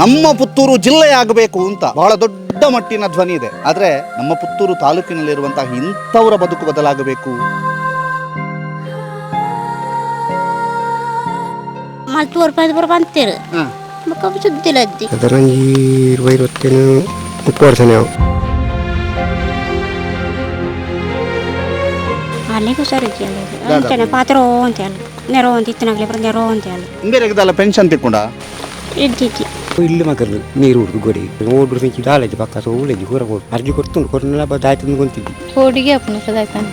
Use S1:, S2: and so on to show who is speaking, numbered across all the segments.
S1: ನಮ್ಮ ಪುತ್ತೂರು ಜಿಲ್ಲೆಯಾಗಬೇಕು ಅಂತ ಬಹಳ ದೊಡ್ಡ ಮಟ್ಟಿನ ಧ್ವನಿ ಇದೆ. ಆದರೆ ನಮ್ಮ ಪುತ್ತೂರು ತಾಲೂಕಿನಲ್ಲಿರುವಂತಹ ಇಂಥವರ ಬದುಕು ಬದಲಾಗಬೇಕು.
S2: ಮಲ್ತೂರು ಪದಪುರ ಬಂತೀರಿ ಸುದ್ದಿಲ್ಲ ಅಜ್ಜಿ
S3: ಅದರ 20-30 ವರ್ಷ ನಾವು
S2: ಅಲ್ಲಿಗೂ ಸರಿ ಅಂತಾನೆ ಪಾತ್ರೋ ಅಂತ ಹೇಳಿ ನೆರೋ ಅಂತ ಇತ್ತನಾಗಲಿ ಬರ ನೆರೋ ಅಂತ ಹೇಳಿ
S1: ಬೇರೆಲ್ಲ ಪೆನ್ಷನ್ ತಿಕ್ಕೊಂಡ
S2: ಇದ್ದಿದ್ದಿ
S3: ಇಲ್ಲಿ ಮಗರು ನೀರು ಹುಡುಗ ಗೋಡಿ ಓಡ್ರು ಮಿಂಚಿ ದಾಲಜ್ಜಿ ಪಕ್ಕ ಒಳ್ಳೆಜ್ಜಿ ಹೊರಗೋಡು ಅರ್ಜಿ ಕೊಡ್ತುಂಡು ಕೊರನೆಲ್ಲ ಬದಾಯ್ತು ಗೊಂತಿದ್ದಿ
S2: ಹೋಡಿಗೆ ಅಪ್ಪನ ಸದಾಯ್ತಾನೆ.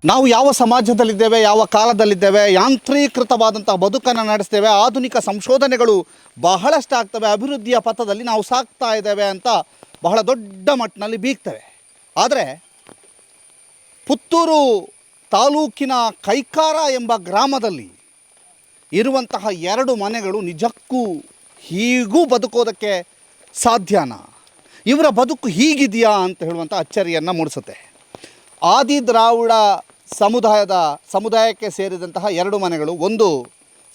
S1: ನಾವು ಯಾವ ಸಮಾಜದಲ್ಲಿದ್ದೇವೆ, ಯಾವ ಕಾಲದಲ್ಲಿದ್ದೇವೆ, ಯಾಂತ್ರೀಕೃತವಾದಂತಹ ಬದುಕನ್ನು ನಡೆಸ್ತೇವೆ, ಆಧುನಿಕ ಸಂಶೋಧನೆಗಳು ಬಹಳಷ್ಟು ಆಗ್ತವೆ, ಅಭಿವೃದ್ಧಿಯ ಪಥದಲ್ಲಿ ನಾವು ಸಾಗ್ತಾ ಇದ್ದೇವೆ ಅಂತ ಬಹಳ ದೊಡ್ಡ ಮಟ್ಟಿನಲ್ಲಿ ಬೀಗ್ತವೆ. ಆದರೆ ಪುತ್ತೂರು ತಾಲೂಕಿನ ಕೈಕಾರ ಎಂಬ ಗ್ರಾಮದಲ್ಲಿ ಇರುವಂತಹ 2 ಮನೆಗಳು ನಿಜಕ್ಕೂ ಹೀಗೂ ಬದುಕೋದಕ್ಕೆ ಸಾಧ್ಯನಾ? ಇವರ ಬದುಕು ಹೀಗಿದೆಯಾ ಅಂತ ಹೇಳುವಂಥ ಅಚ್ಚರಿಯನ್ನು ಮೂಡಿಸುತ್ತೆ. ಆದಿ ದ್ರಾವಿಡ ಸಮುದಾಯಕ್ಕೆ ಸೇರಿದಂತಹ 2 ಮನೆಗಳು, ಒಂದು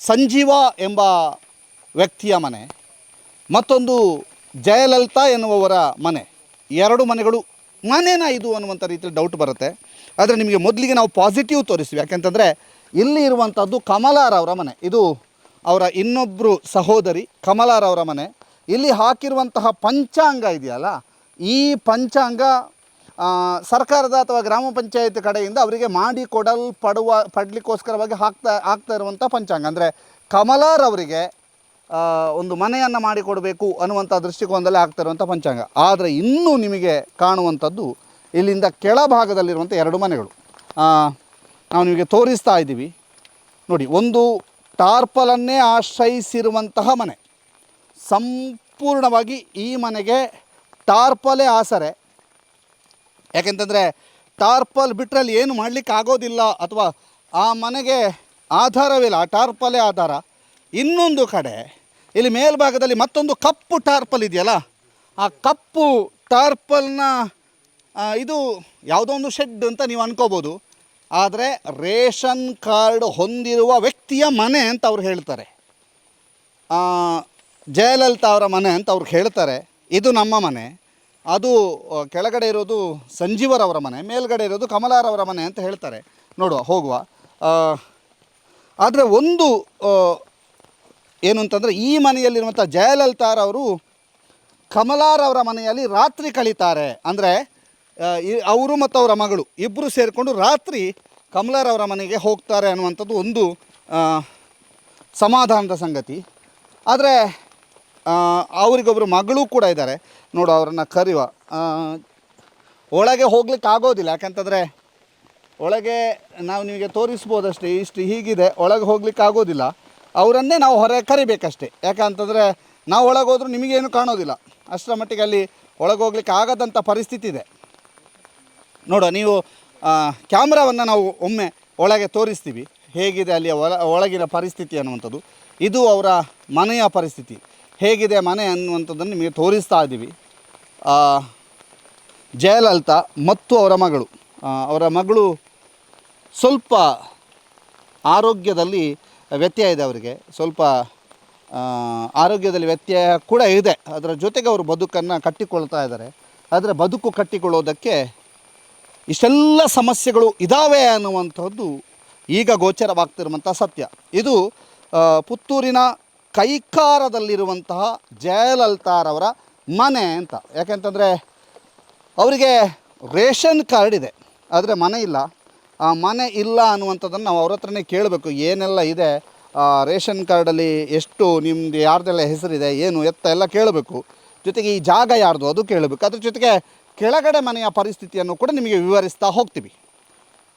S1: ಸಂಜೀವ ಎಂಬ ವ್ಯಕ್ತಿಯ ಮನೆ, ಮತ್ತೊಂದು ಜಯಲಲಿತಾ ಎನ್ನುವವರ ಮನೆ. 2 ಮನೆಗಳು ಮನೆನಾ ಇದು ಅನ್ನುವಂಥ ರೀತಿಯಲ್ಲಿ ಡೌಟ್ ಬರುತ್ತೆ. ಆದರೆ ನಿಮಗೆ ಮೊದಲಿಗೆ ನಾವು ಪಾಸಿಟಿವ್ ತೋರಿಸ್ತೀವಿ. ಯಾಕೆಂತಂದರೆ ಇಲ್ಲಿ ಇರುವಂಥದ್ದು ಕಮಲಾರವರ ಮನೆ. ಇದು ಅವರ ಇನ್ನೊಬ್ಬರು ಸಹೋದರಿ ಕಮಲಾರವರ ಮನೆ. ಇಲ್ಲಿ ಹಾಕಿರುವಂತಹ ಪಂಚಾಂಗ ಇದೆಯಲ್ಲ, ಈ ಪಂಚಾಂಗ ಸರ್ಕಾರದ ಅಥವಾ ಗ್ರಾಮ ಪಂಚಾಯತ್ ಕಡೆಯಿಂದ ಅವರಿಗೆ ಪಡಲಿಕ್ಕೋಸ್ಕರವಾಗಿ ಆಗ್ತಾ ಇರುವಂಥ ಪಂಚಾಂಗ. ಅಂದರೆ ಕಮಲಾರವರಿಗೆ ಒಂದು ಮನೆಯನ್ನು ಮಾಡಿಕೊಡಬೇಕು ಅನ್ನುವಂಥ ದೃಷ್ಟಿಕೋನದಲ್ಲಿ ಆಗ್ತಾ ಇರುವಂಥ ಪಂಚಾಂಗ. ಆದರೆ ಇನ್ನೂ ನಿಮಗೆ ಕಾಣುವಂಥದ್ದು ಇಲ್ಲಿಂದ ಕೆಳಭಾಗದಲ್ಲಿರುವಂಥ 2 ಮನೆಗಳು. ನಾವು ನಿಮಗೆ ತೋರಿಸ್ತಾ ಇದ್ದೀವಿ ನೋಡಿ. ಒಂದು ಟಾರ್ಪಲನ್ನೇ ಆಶ್ರಯಿಸಿರುವಂತಹ ಮನೆ. ಸಂಪೂರ್ಣವಾಗಿ ಈ ಮನೆಗೆ ಟಾರ್ಪಲೇ ಆಸರೆ. ಯಾಕೆಂತಂದರೆ ಟಾರ್ಪಲ್ ಬಿಟ್ಟರೆ ಅಲ್ಲಿ ಏನು ಮಾಡಲಿಕ್ಕೆ ಆಗೋದಿಲ್ಲ, ಅಥವಾ ಆ ಮನೆಗೆ ಆಧಾರವಿಲ್ಲ, ಆ ಟಾರ್ಪಲೇ ಆಧಾರ. ಇನ್ನೊಂದು ಕಡೆ ಇಲ್ಲಿ ಮೇಲ್ಭಾಗದಲ್ಲಿ ಮತ್ತೊಂದು ಕಪ್ಪು ಟಾರ್ಪಲ್ ಇದೆಯಲ್ಲ, ಆ ಕಪ್ಪು ಟಾರ್ಪಲ್ನ ಇದು ಯಾವುದೋ ಒಂದು ಶೆಡ್ ಅಂತ ನೀವು ಅನ್ಕೋಬೋದು. ಆದರೆ ರೇಷನ್ ಕಾರ್ಡ್ ಹೊಂದಿರುವ ವ್ಯಕ್ತಿಯ ಮನೆ ಅಂತ ಅವ್ರು ಹೇಳ್ತಾರೆ. ಜಯಲಲಿತಾ ಅವರ ಮನೆ ಅಂತ ಅವ್ರು ಹೇಳ್ತಾರೆ. ಇದು ನಮ್ಮ ಮನೆ, ಅದು ಕೆಳಗಡೆ ಇರೋದು ಸಂಜೀವರವರ ಮನೆ, ಮೇಲ್ಗಡೆ ಇರೋದು ಕಮಲಾರವರ ಮನೆ ಅಂತ ಹೇಳ್ತಾರೆ. ನೋಡುವ, ಹೋಗುವ. ಆದರೆ ಒಂದು ಏನು ಅಂತಂದರೆ, ಈ ಮನೆಯಲ್ಲಿರುವಂಥ ಜಯಲಲಿತಾರವರು ಕಮಲಾರವರ ಮನೆಯಲ್ಲಿ ರಾತ್ರಿ ಕಳೀತಾರೆ. ಅಂದರೆ ಅವರು ಮತ್ತು ಅವರ ಮಗಳು ಇಬ್ಬರು ಸೇರಿಕೊಂಡು ರಾತ್ರಿ ಕಮಲಾರವರ ಮನೆಗೆ ಹೋಗ್ತಾರೆ ಅನ್ನುವಂಥದ್ದು ಒಂದು ಸಮಾಧಾನದ ಸಂಗತಿ. ಆದರೆ ಅವರಿಗೊಬ್ಬರು ಮಗಳು ಕೂಡ ಇದ್ದಾರೆ. ನೋಡು, ಅವರನ್ನು ಕರೆಯುವ. ಒಳಗೆ ಹೋಗ್ಲಿಕ್ಕೆ ಆಗೋದಿಲ್ಲ, ಯಾಕೆಂತಂದರೆ ಒಳಗೆ ನಾವು ನಿಮಗೆ ತೋರಿಸ್ಬೋದಷ್ಟೇ, ಇಷ್ಟು ಹೀಗಿದೆ, ಒಳಗೆ ಹೋಗ್ಲಿಕ್ಕೆ ಆಗೋದಿಲ್ಲ. ಅವರನ್ನೇ ನಾವು ಹೊರಗೆ ಕರಿಬೇಕಷ್ಟೇ. ಯಾಕಂತಂದರೆ ನಾವು ಒಳಗೆ ಹೋದ್ರೂ ನಿಮಗೇನು ಕಾಣೋದಿಲ್ಲ, ಅಷ್ಟರ ಮಟ್ಟಿಗೆ ಅಲ್ಲಿ ಒಳಗೆ ಹೋಗ್ಲಿಕ್ಕೆ ಆಗದಂಥ ಪರಿಸ್ಥಿತಿ ಇದೆ. ನೋಡುವ, ನೀವು ಕ್ಯಾಮ್ರಾವನ್ನು ನಾವು ಒಮ್ಮೆ ಒಳಗೆ ತೋರಿಸ್ತೀವಿ ಹೇಗಿದೆ ಅಲ್ಲಿಯ ಒಳಗಿನ ಪರಿಸ್ಥಿತಿ ಅನ್ನುವಂಥದ್ದು. ಇದು ಅವರ ಮನೆಯ ಪರಿಸ್ಥಿತಿ ಹೇಗಿದೆ ಮನೆ ಅನ್ನುವಂಥದ್ದನ್ನು ನಿಮಗೆ ತೋರಿಸ್ತಾ ಇದ್ದೀವಿ. ಜಯಲಲಿತಾ ಮತ್ತು ಅವರ ಮಗಳು ಸ್ವಲ್ಪ ಆರೋಗ್ಯದಲ್ಲಿ ವ್ಯತ್ಯಯ ಇದೆ. ಅವರಿಗೆ ಸ್ವಲ್ಪ ಆರೋಗ್ಯದಲ್ಲಿ ವ್ಯತ್ಯಯ ಕೂಡ ಇದೆ. ಅದರ ಜೊತೆಗೆ ಅವರು ಬದುಕನ್ನು ಕಟ್ಟಿಕೊಳ್ತಾ ಇದ್ದಾರೆ. ಆದರೆ ಬದುಕು ಕಟ್ಟಿಕೊಳ್ಳೋದಕ್ಕೆ ಇಷ್ಟೆಲ್ಲ ಸಮಸ್ಯೆಗಳು ಇದ್ದಾವೆ ಅನ್ನುವಂಥದ್ದು ಈಗ ಗೋಚರವಾಗ್ತಿರುವಂಥ ಸತ್ಯ. ಇದು ಪುತ್ತೂರಿನ ಕೈಕಾರದಲ್ಲಿರುವಂತಹ ಜಯಲಲಿತಾರವರ ಮನೆ ಅಂತ. ಯಾಕೆಂತಂದರೆ ಅವರಿಗೆ ರೇಷನ್ ಕಾರ್ಡ್ ಇದೆ, ಆದರೆ ಮನೆ ಇಲ್ಲ. ಆ ಮನೆ ಇಲ್ಲ ಅನ್ನುವಂಥದ್ದನ್ನು ನಾವು ಅವ್ರ ಹತ್ರನೇ ಕೇಳಬೇಕು. ಏನೆಲ್ಲ ಇದೆ ರೇಷನ್ ಕಾರ್ಡಲ್ಲಿ, ಎಷ್ಟು ನಿಮ್ಮದು ಯಾರ್ದೆಲ್ಲ ಹೆಸರಿದೆ, ಏನು ಎತ್ತ ಎಲ್ಲ ಕೇಳಬೇಕು. ಜೊತೆಗೆ ಈ ಜಾಗ ಯಾರ್ದು ಅದು ಕೇಳಬೇಕು. ಅದ್ರ ಜೊತೆಗೆ ಕೆಳಗಡೆ ಮನೆಯ ಪರಿಸ್ಥಿತಿಯನ್ನು ಕೂಡ ನಿಮಗೆ ವಿವರಿಸ್ತಾ ಹೋಗ್ತೀವಿ.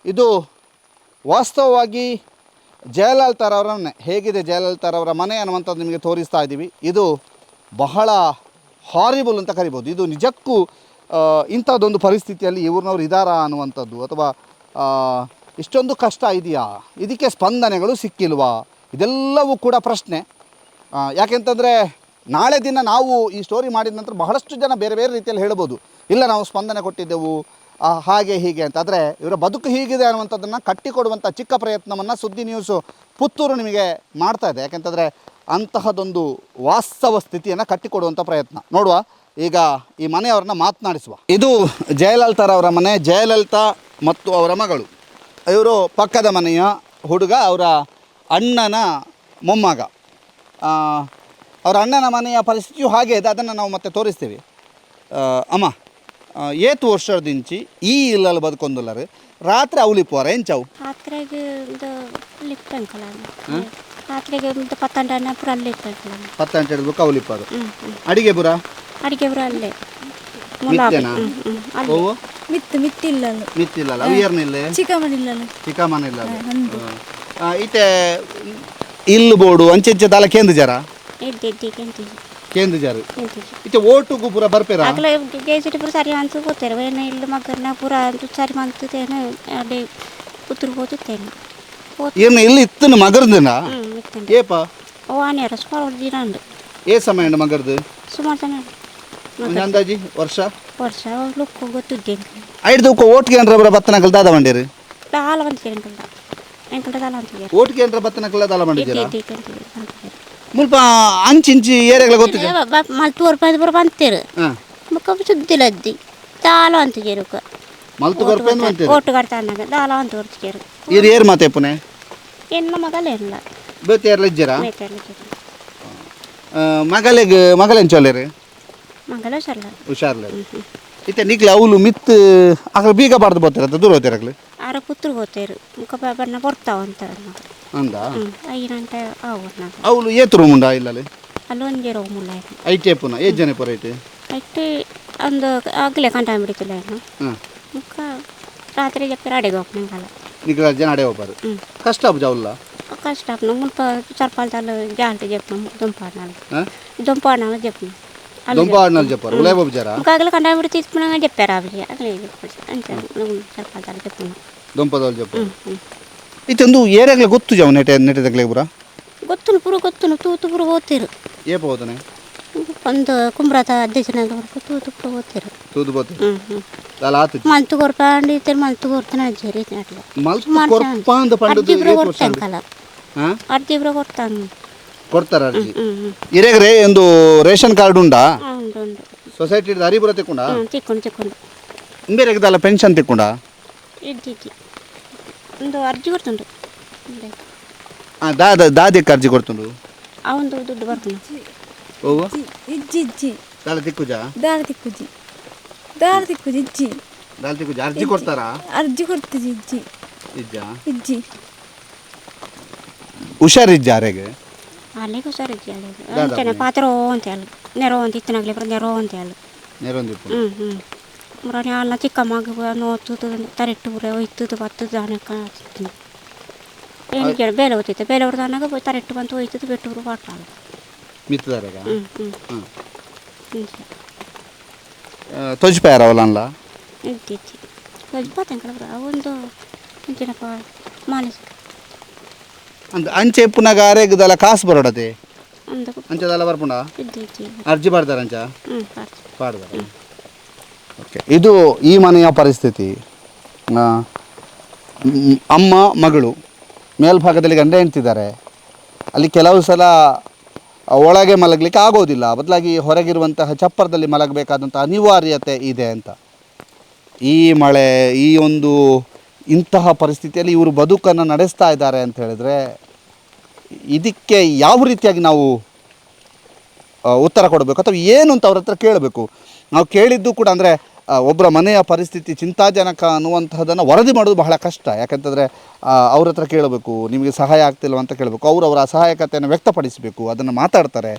S1: ಇದು ವಾಸ್ತವವಾಗಿ ಜಯಲಲಿತಾರವರ ಮನೆ. ಹೇಗಿದೆ ಜಯಲಲಿತಾರವರ ಮನೆ ಅನ್ನುವಂಥದ್ದು ನಿಮಗೆ ತೋರಿಸ್ತಾ ಇದ್ದೀವಿ. ಇದು ಬಹಳ ಹಾರಿಬಲ್ ಅಂತ ಕರಿಬೋದು. ಇದು ನಿಜಕ್ಕೂ ಇಂಥದ್ದೊಂದು ಪರಿಸ್ಥಿತಿಯಲ್ಲಿ ಇವ್ರನ್ನವ್ರು ಇದ್ದಾರಾ ಅನ್ನುವಂಥದ್ದು, ಅಥವಾ ಇಷ್ಟೊಂದು ಕಷ್ಟ ಇದೆಯಾ, ಇದಕ್ಕೆ ಸ್ಪಂದನೆಗಳು ಸಿಕ್ಕಿಲ್ವಾ, ಇದೆಲ್ಲವೂ ಕೂಡ ಪ್ರಶ್ನೆ. ಯಾಕೆಂತಂದರೆ ನಾಳೆ ದಿನ ನಾವು ಈ ಸ್ಟೋರಿ ಮಾಡಿದ ನಂತರ ಬಹಳಷ್ಟು ಜನ ಬೇರೆ ಬೇರೆ ರೀತಿಯಲ್ಲಿ ಹೇಳ್ಬೋದು, ಇಲ್ಲ ನಾವು ಸ್ಪಂದನೆ ಕೊಟ್ಟಿದ್ದೆವು, ಹಾಗೆ ಹೀಗೆ ಅಂತ. ಆದರೆ ಇವರ ಬದುಕು ಹೀಗಿದೆ ಅನ್ನುವಂಥದ್ದನ್ನು ಕಟ್ಟಿಕೊಡುವಂಥ ಚಿಕ್ಕ ಪ್ರಯತ್ನವನ್ನು ಸುದ್ದಿ ನ್ಯೂಸು ಪುತ್ತೂರು ನಿಮಗೆ ಮಾಡ್ತಾ ಇದೆ. ಯಾಕೆಂತಂದರೆ ಅಂತಹದೊಂದು ವಾಸ್ತವ ಸ್ಥಿತಿಯನ್ನು ಕಟ್ಟಿಕೊಡುವಂಥ ಪ್ರಯತ್ನ ನೋಡುವ. ಈಗ ಈ ಮನೆಯವ್ರನ್ನ ಮಾತನಾಡಿಸುವ. ಇದು ಜಯಲಲಿತಾರವರ ಮನೆ. ಜಯಲಲಿತಾ ಮತ್ತು ಅವರ ಮಗಳು, ಇವರು ಪಕ್ಕದ ಮನೆಯ ಹುಡುಗ, ಅವರ ಅಣ್ಣನ ಮೊಮ್ಮಗ. ಅವರ ಅಣ್ಣನ ಮನೆಯ ಪರಿಸ್ಥಿತಿಯು ಹಾಗೆ ಇದೆ, ಅದನ್ನು ನಾವು ಮತ್ತೆ ತೋರಿಸ್ತೀವಿ. ಅಮ್ಮ ಏತು ವರ್ಷದಿಂಚಿ ಈ ಇಲ್ಲಲ್ಲಿ ಬದುಕೊಂದುಲ್ಲರು ರಾತ್ರಿ ಅವಲಿಪ್ಪುವಾರ ಎಂಚವು
S2: ರಾತ್ರಿಗೆ ಒಂದು ಲಿಪ್ಪಂಕಲ ರಾತ್ರಿಗೆ ಒಂದು 12 ಪುರ ಅಲ್ಲಿ ಇಪ್ಪಂಕಲ
S1: 10 ಹಿಡಿದು ಅವಲಿಪ್ಪರು ಅಡಿಗೆ ಬುರ
S2: ಅಡಿಗೆ ಬುರ ಅಲ್ಲೇ
S1: ಮಿತ್ತೇನಾ ಓ
S4: ಮಿತ್ತಿಲ್ಲ
S1: ಅವು ಏರ್ನಿಲ್ಲ ಚಿಕ್ಕಮನಿಲ್ಲ ಈತೆ ಇಲ್ಲು ಬೋಡು ಅಂಚೆ ದಾಲ ಕೇಂದ್ರ ಜರ ಕೇಂದ್ರ ಜಾರು ಇತ್ತೆ ಓಟುಗು ಪೂರ ಬರ್ಪೇರ
S2: ಆಗಲೇ ಗೇಜಿಟ್ ಪೂರ ಸರಿ ಅಂತ ಹೋಗ್ತಾರೆ ಏನ ಇಲ್ಲ ಮಗನ ಪೂರ ಅಂತ ಸರಿ ಮಂತೇನೆ ಅದೇ ಪುತ್ರ ಹೋಗುತ್ತೇನೆ
S1: ಏನ ಇಲ್ಲಿ ಇತ್ತನ ಮಗರ್ದನ ಏಪ
S2: ಓ ಆನೆರ ಸುಮಾರು ದಿನ ಉಂಟು
S1: ಏ ಸಮಯ ಉಂಟು ಮಗರ್ದು
S2: ಸುಮಾರು ಜನ
S1: ಒಂದು ಅಂದಾಜಿ ವರ್ಷ
S2: ಲುಕ್ ಗೊತ್ತಿದ್ದೇನೆ
S1: ಐದು ಓಟ್ಗೆ ಏನ್ರ ಬರ ಬತ್ತನಕಲ್ ದಾದ ಬಂಡೇರು
S2: ದಾಲ ಬಂತೇನೆ ಎಂಕಲ್ಟ ದಾಲ ಅಂತ
S1: ಓಟ್ಗೆ ಏನ್ರ ಬತ್ತನಕಲ್ ದಾಲ ಬಂಡಿದ್ದೀರಾ ಮುಲ್ಪ ಅಂಚಿಂಚಿ ಏರಿಯಾಗಳ ಗೊತ್ತಿದೆ
S2: ಮಲ್ತೂರು ರೂಪಾಯಿ ಬರ ಬಂತೇರು ಮುಖ ಸುದ್ದಿಲ್ಲ ಅದ್ದಿ ದಾಲ ಅಂತ ಜೇರುಕ
S1: ಮಲ್ತುಗರ್ ಪೆನ್ ಬಂತೇರು
S2: ಓಟು ಕಟ್ತಾನಾಗ ದಾಲ ಅಂತ ತೋರಿಸ್ಕೇರು
S1: ಇದು ಏರ್ ಮಾತೆ ಪುನೆ
S2: ಹೆಣ್ಣು ಮಗಲೇ ಇಲ್ಲ
S1: ಬೇತೆ ಏರ್ಲ ಇಜ್ಜರ
S2: ಮೇತಲ್ಲಿ
S1: ಮಗಲೇನು ಚೊಲ್ಲೇರು
S2: ಮಗಲ ಸರ್ಲ
S1: ಹುಷಾರ್ಲೆ ಇತ್ತೆ ನಿಕ್ಲೆ ಅವಳು ಮಿತ್ ಆಗ ಬೀಗ ಬಾರ್ದು ಬೋತಿರತ್ತ ದೂರ ಹೋಗ್ತಿರಕ್ಲಿ
S2: ಆರ ಪುತ್ರ ಹೋಗ್ತೇರು ಮುಖ ಬಣ್ಣ ಬರ್ತಾವಂತ
S1: ಅಂದ
S2: ಐನಂಟ
S1: ಅವಳು ಏತು ರೂಮ್ ಉಂಡ ಇಲ್ಲಲ್ಲಿ
S2: ಅಲ್ಲೊಂದೇ ರೋಗ ಮುಲ್ಲ
S1: ಐಟೇ ಪುನ ಏಜ್ ಜನ ಪುರ ಐತೆ
S2: ಐತೆ ಒಂದು ಆಗಲೇ ಕಂಟ ಬಿಡಿತಿಲ್ಲ ಏನು ಮುಖ ರಾತ್ರಿ చెప్పారు అడిగి ಹೋಗ್ತೀನಿ ಕಾಲ
S1: ನಿಕ್ಲ ಜನ ಅಡೆ ಹೋಗ್ಬಾರು ಕಷ್ಟ ಜಾವಲ್ಲ
S2: కష్ట ముಲ್ಪ సర్పాలు జాంటి చెప్పినాము దుంపాడినాలు చెప్పినాము
S1: దుంపాడినాలు చెప్పారు ఉలే బాబు జరా
S2: కాగలు కంట ఇప్పుడు తీసుకున్నా చెప్పారు అవి అదే అంతే సర్పాలు చెప్పినాము
S1: దుంపదోళ్ళు చెప్పారు ఇతను ఏరియాలో ಗೊತ್ತು ಜಾವ ನೆಟೆ ತಗ್ಲೆ ಬುರ
S2: ಗೊತ್ತುನು ಪುರು ಗೊತ್ತುನು ತೂತು ಪುರು ಓದ್ತಿರು
S1: ಏಪ ಹೋದನೆ
S2: ಒಂದು ಕುಂಬ್ರಾತ ಅಧ್ಯಕ್ಷನಾಗ ತೂತು ಪುರು ಓದ್ತಿರು
S1: ತೂದು ಬೋತು ದಾಲ ಆತು
S2: ಮಂತು ಕೊರ್ಪಾಂಡಿ ಇತರ ಮಂತು ಕೊರ್ತಾನ ಜರಿ ನಾಟ್ಲ
S1: ಮಲ್ತು ಕೊರ್ಪಾಂದ ಪಂಡದು ಏತು ವರ್ಷ ಹಾ
S2: ಅರ್ಜಿ ಬ್ರೋ ಕೊಡ್ತಾನ
S1: ಕೊಡ್ತಾರ ಅರ್ಜಿ ಇರೆಗರೆ ಒಂದು ರೇಷನ್ ಕಾರ್ಡ್ ಉಂಡಾ
S2: ಉಂಡು ಉಂಡು
S1: ಸೊಸೈಟಿ ದಾರಿ ಬರ ತೆಕೊಂಡ
S2: ತಿಕ್ಕೊಂಡು
S1: ಬೇರೆಗದಲ್ಲ ಪೆನ್ಷನ್ ತೆಕೊಂಡ
S2: ಇದ್ದಿದ್ದಿ ಒಂದು ಅರ್ಜಿ ಕೊಡ್ತುಂಡು
S1: ದಾದಕ್ಕೆ ಅರ್ಜಿ ಕೊಡ್ತುಂಡು
S2: ಅವಂದು ದುಡ್ಡು ಬರ್ತಾನೆ
S1: ಓವ
S4: ಇಜ್ಜಿ
S1: ದಾಲ ತಿಕ್ಕುಜಾ
S4: ದಾಳ ತಿಕ್ಕುಜಿ ಇಜ್ಜಿ
S1: ದಾಲ ತಿಕ್ಕುಜಾ ಅರ್ಜಿ ಕೊಡ್ತಾರಾ
S4: ಅರ್ಜಿ ಕೊಡ್ತಿಜಿ ಇಜ್ಜಿ
S1: ಹುಷಾರಿಜ್ಜ ಆರೆಗೆ
S2: ಅಲ್ಲಿಗೆ ಹುಷಾರಿಜ್ಜಿ ಅಲ್ಲಿಗೆ ಅಂತಾನೆ ಪಾತ್ರೋ ಅಂತ ಹೇಳಿ ನೆರೋ ಅಂತ ಇತ್ತನಾಗ್ಲಿ ಬರ ನೆರೋ ಅಂತ ಹೇಳಿ
S1: ನೆರೊಂದಿಪ್ಪು
S2: ಮುರಾಣಿ ಅಲ್ಲ ಚಿಕ್ಕಮ್ಮಗೆ ನೋತು ತರೆಟ್ಟು ಬರ ಒಯ್ತದು ಬತ್ತದು ದಾನಕ್ಕ ಏನು ಕೇಳಿ ಬೇಲೆ ಹೋಗ್ತೈತೆ ಬೇಲೆ ಹೊಡೆದಾನಾಗ ತರೆಟ್ಟು ಬಂತು ಒಯ್ತದು ಬೆಟ್ಟರು ಬಾಟ್ಲ
S1: ಮಿತ್ತದಾರೆಗ ತೊಜ್ಪಾಯಾರ ಅವಲ್ಲ
S2: ಇದ್ದಿದ್ದಿ ಸ್ವಲ್ಪ ಒಂದು ಇಂಚಿನಪ್ಪ ಮಾನಸಿಕ
S1: ಅಂದ ಅಂಚೆ ಪುನಗ ಆರೆಗದಲ್ಲ ಕಾಸು ಬರೋಡತೆ
S2: ಅಂದ
S1: ಅಂಚದಲ್ಲ ಬರ್ಪುಂಡ
S2: ಇದ್ದಿದ್ದಿ
S1: ಅರ್ಜಿ ಬರ್ದಾರ ಅಂಚ
S2: ಪಾರ್ತಿ
S1: ಪಾಡ್ದಾರ ಓಕೆ ಇದು ಈ ಮನೆಯ ಪರಿಸ್ಥಿತಿ ಅಮ್ಮ ಮಗಳು ಮೇಲ್ಭಾಗದಲ್ಲಿ ಗಂಡ ಹೆಂಡ್ತಿದ್ದಾರೆ ಅಲ್ಲಿ ಕೆಲವು ಸಲ ಒಳಗೆ ಮಲಗಲಿಕ್ಕೆ ಆಗೋದಿಲ್ಲ ಬದಲಾಗಿ ಹೊರಗಿರುವಂತಹ ಚಪ್ಪರದಲ್ಲಿ ಮಲಗಬೇಕಾದಂಥ ಅನಿವಾರ್ಯತೆ ಇದೆ ಅಂತ ಈ ಮಳೆ ಈ ಒಂದು ಇಂತಹ ಪರಿಸ್ಥಿತಿಯಲ್ಲಿ ಇವರು ಬದುಕನ್ನು ನಡೆಸ್ತಾ ಇದ್ದಾರೆ ಅಂತ ಹೇಳಿದ್ರೆ ಇದಕ್ಕೆ ಯಾವ ರೀತಿಯಾಗಿ ನಾವು ಉತ್ತರ ಕೊಡಬೇಕು ಅಥವಾ ಏನು ಅಂತ ಅವ್ರ ಹತ್ರ ಕೇಳಬೇಕು. ನಾವು ಕೇಳಿದ್ದು ಕೂಡ ಅಂದರೆ ಒಬ್ಬರ ಮನೆಯ ಪರಿಸ್ಥಿತಿ ಚಿಂತಾಜನಕ ಅನ್ನುವಂತಹದ್ದನ್ನು ವರದಿ ಮಾಡೋದು ಬಹಳ ಕಷ್ಟ. ಯಾಕಂತಂದರೆ ಅವ್ರ ಹತ್ರ ಕೇಳಬೇಕು, ನಿಮಗೆ ಸಹಾಯ ಆಗ್ತಿಲ್ವ ಅಂತ ಕೇಳಬೇಕು, ಅವರ ಅಸಹಾಯಕತೆಯನ್ನು ವ್ಯಕ್ತಪಡಿಸಬೇಕು, ಅದನ್ನು ಮಾತಾಡ್ತಾರೆ.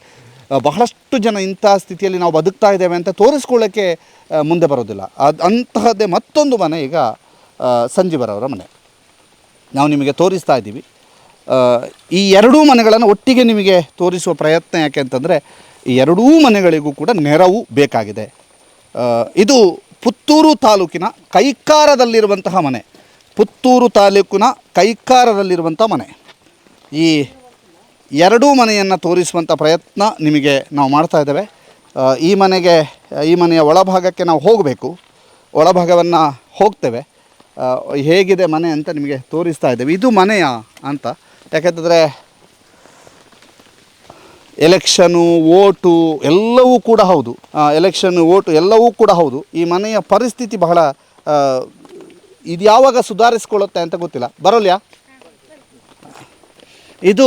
S1: ಬಹಳಷ್ಟು ಜನ ಇಂಥ ಸ್ಥಿತಿಯಲ್ಲಿ ನಾವು ಬದುಕ್ತಾ ಇದ್ದೇವೆ ಅಂತ ತೋರಿಸ್ಕೊಳ್ಳೋಕ್ಕೆ ಮುಂದೆ ಬರೋದಿಲ್ಲ. ಅಂತಹದ್ದೇ ಮತ್ತೊಂದು ಮನೆ ಈಗ ಸಂಜೀವರವರ ಮನೆ ನಾವು ನಿಮಗೆ ತೋರಿಸ್ತಾ ಇದ್ದೀವಿ. ಈ ಎರಡೂ ಮನೆಗಳನ್ನು ಒಟ್ಟಿಗೆ ನಿಮಗೆ ತೋರಿಸುವ ಪ್ರಯತ್ನ ಯಾಕೆ ಅಂತಂದರೆ ಈ ಎರಡೂ ಮನೆಗಳಿಗೂ ಕೂಡ ನೆರವು ಬೇಕಾಗಿದೆ. ಇದು ಪುತ್ತೂರು ತಾಲೂಕಿನ ಕೈಕಾರದಲ್ಲಿರುವಂತಹ ಮನೆ. ಪುತ್ತೂರು ತಾಲೂಕಿನ ಕೈಕಾರದಲ್ಲಿರುವಂಥ ಮನೆ. ಈ ಎರಡೂ ಮನೆಯನ್ನು ತೋರಿಸುವಂಥ ಪ್ರಯತ್ನ ನಿಮಗೆ ನಾವು ಮಾಡ್ತಾ ಇದ್ದೇವೆ. ಈ ಮನೆಯ ಒಳಭಾಗಕ್ಕೆ ನಾವು ಹೋಗಬೇಕು. ಒಳಭಾಗವನ್ನು ಹೋಗ್ತೇವೆ. ಹೇಗಿದೆ ಮನೆ ಅಂತ ನಿಮಗೆ ತೋರಿಸ್ತಾ ಇದ್ದೇವೆ. ಇದು ಮನೆಯ ಅಂತ, ಯಾಕೆಂತಂದರೆ ಎಲೆಕ್ಷನು ಓಟು ಎಲ್ಲವೂ ಕೂಡ ಹೌದು, ಎಲೆಕ್ಷನ್ ಓಟು ಎಲ್ಲವೂ ಕೂಡ ಹೌದು. ಈ ಮನೆಯ ಪರಿಸ್ಥಿತಿ ಬಹಳ ಇದು ಯಾವಾಗ ಸುಧಾರಿಸ್ಕೊಳ್ಳುತ್ತೆ ಅಂತ ಗೊತ್ತಿಲ್ಲ. ಬರೋಲ್ಯಾ? ಇದು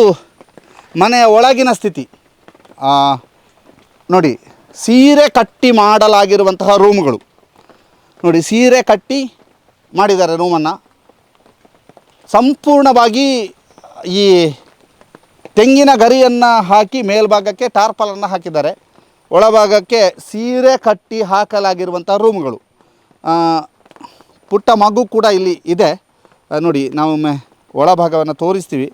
S1: ಮನೆಯ ಒಳಗಿನ ಸ್ಥಿತಿ ನೋಡಿ. ಸೀರೆ ಕಟ್ಟಿ ಮಾಡಲಾಗಿರುವಂತಹ ರೂಮ್ಗಳು ನೋಡಿ, ಸೀರೆ ಕಟ್ಟಿ ಮಾಡಿದ್ದಾರೆ ರೂಮನ್ನು. ಸಂಪೂರ್ಣವಾಗಿ ಈ ತೆಂಗಿನ ಗರಿಯನ್ನು ಹಾಕಿ ಮೇಲ್ಭಾಗಕ್ಕೆ ಟಾರ್ಪಲನ್ನು ಹಾಕಿದ್ದಾರೆ. ಒಳಭಾಗಕ್ಕೆ ಸೀರೆ ಕಟ್ಟಿ ಹಾಕಲಾಗಿರುವಂಥ ರೂಮ್ಗಳು. ಪುಟ್ಟ ಮಗು ಕೂಡ ಇಲ್ಲಿ ಇದೆ ನೋಡಿ. ನಾವೊಮ್ಮೆ ಒಳಭಾಗವನ್ನು ತೋರಿಸ್ತೀವಿ.